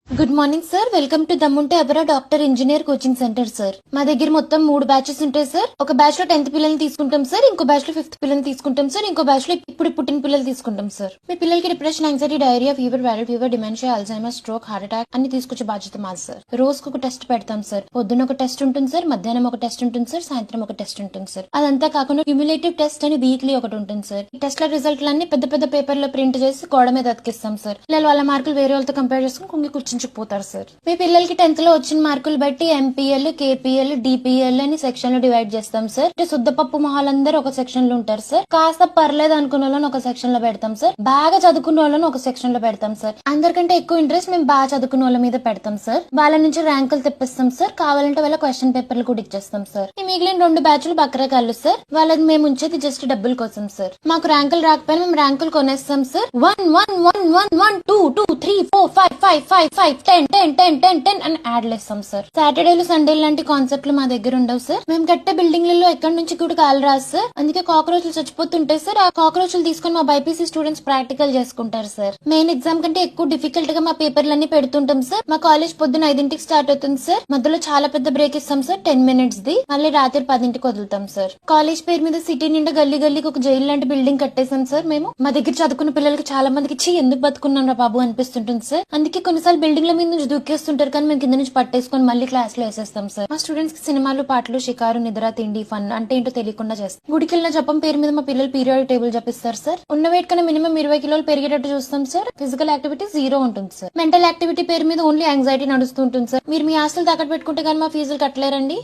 Good morning sir, welcome to దమ్ముంటే అబరా doctor engineer coaching centre sir. మా దగ్గర మొత్తం 3 బ్యాచెస్ ఉంటాయి సార్. ఒక బ్యాచ్ లో 10th పిల్లల్ని తీసుకుంటాం సార్, ఇంకో బ్యాచ్ లో 5th పిల్లల్ని తీసుకుంటాం సార్, ఇంకో బ్యాచ్ లో ఇప్పుడు పుట్టిన పిల్లలు తీసుకుంటాం సార్. మీ పిల్లలకి depression, anxiety, diarrhoea, fever, viral fever, dementia, Alzheimer, stroke, heart attack అన్ని తీసుకొచ్చే బాధ్యత మాది సార్. రోజుకు ఒక టెస్ట్ పెడతాం సార్. పొద్దున్న ఒక టెస్ట్ ఉంటుంది సార్, మధ్యాహ్నం ఒక టెస్ట్ ఉంటుంది సార్, సాయంత్రం ఒక టెస్ట్ ఉంటుంది సార్. అదంతా కాకుండా క్యూములేటివ్ టెస్ట్ అని వీక్లీ ఒకటి ఉంటుంది సార్. ఈ టెస్ట్ల రిజల్ట్లన్నీ పెద్ద పెద్ద పేపర్ లో ప్రింట్ చేసి గోడ మీద అతికిస్తాం సార్. పిల్లలు వాళ్ళ మార్కులు వేరే వాళ్ళతో కంపేర్ చేసుకుని కుంగి కూర్చుంచుకుపోతారు సార్. మీ పిల్లలకి 10th లో వచ్చిన మార్కులు బట్టి ఎంపీఎల్, కేపీఎల్, డిపిఎల్ అని సెక్షన్ లో డివైడ్ చేస్తాం సార్. అంటే శుద్ధపప్పు మొహాలందరూ ఒక సెక్షన్ లో ఉంటారు సార్. కాస్త పర్లేదు అనుకున్న వాళ్ళని ఒక సెక్షన్ లో పెడతాం సార్. బాగా చదువుకున్న వాళ్ళని ఒక సెక్షన్ లో పెడతాం సార్. అందరికంటే ఎక్కువ ఇంట్రెస్ట్ మేము బాగా చదువుకున్న వాళ్ళ మీద పెడతాం సార్. వాళ్ళ నుంచి ర్యాంకులు తెప్పిస్తాం సార్. కావాలంటే వాళ్ళ క్వశ్చన్ పేపర్లు కూడా ఇచ్చేస్తాం సార్. ఈ మిగిలిన 2 బ్యాచ్లు బక్రకాళ్ళు సార్. వాళ్ళకి మేము ఉంచేది జస్ట్ డబ్బుల కోసం సార్. మాకు ర్యాంకులు రాకపోయినా మేము ర్యాంకులు కొనేస్తాం సార్. 1 1 1 1 1 2 2 3 4 5 5 5 5 10 10 10 10 10 అని యాడ్లు ఇస్తాం సార్. సాటర్డేలు, సండేలు లాంటి కాన్సెప్ట్లు మా దగ్గర ఉండవు సార్. మేము కట్టే బిల్డింగ్లలో ఎక్కడి నుంచి కూడా కాలు రాదు సార్. అందుకే కాక్రోచ్లు చచ్చిపోతుంటాయి సార్. ఆ కాక్రోచ్లు తీసుకుని మా బైపీసీ స్టూడెంట్స్ ప్రాక్టికల్ చేసుకుంటారు సార్. మెయిన్ ఎగ్జామ్ కంటే ఎక్కువ డిఫికల్ట్ గా మా పేపర్లన్నీ పెడుతుంటాం సార్. మా కాలేజ్ పొద్దున 5ంటికి స్టార్ట్ అవుతుంది సార్. మధ్యలో చాలా పెద్ద బ్రేక్ ఇస్తాం సార్, 10 minutes ది. మళ్ళీ రాత్రి 10ంటికి వదులుతాం సార్. కాలేజ్ పేరు మీద సిటీ నిండా గల్లీ గల్లీకి ఒక జైలు లాంటి బిల్డింగ్ కట్టేసాం సార్. మేము మా దగ్గర చదువుకున్న పిల్లలకి చాలా మందికి ఎందుకు బతుకున్నాం రా బాబు అనిపిస్తుంటుంది సార్. అందుకే కొన్నిసార్లు బిల్డింగ్ల మీద నుంచి దూకేస్తుంటారు, కానీ మేము కింద నుంచి పట్టేసుకొని మళ్ళీ క్లాస్ లో వేసేస్తాం సార్. మా స్టూడెంట్స్ కి సినిమాలు, పాటలు, షికారు, నిద్ర, తిండి, ఫన్ అంటే ఏంటో తెలియకుండా చేస్తాం. గుడికెళ్ళిన జపం పేరు మీద మా పిల్లలు పీరియాడిక్ టేబుల్ జపిస్తారు సార్. ఉన్న వెయిట్ కన్నా మినిమం 20 కిలోలు పెరిగేటట్టు చూస్తాం సార్. ఫిజికల్ యాక్టివిటీ 0 ఉంటుంది సార్. మెంటల్ యాక్టివిటీ పేరు మీద ఓన్లీ యాంగ్జైటీ నడుస్తూ ఉంటుంది సార్. మీరు మీ ఆస్తులు తాకట్టు పెట్టుకుంటే కానీ మా ఫీజులు కట్టలేరండి.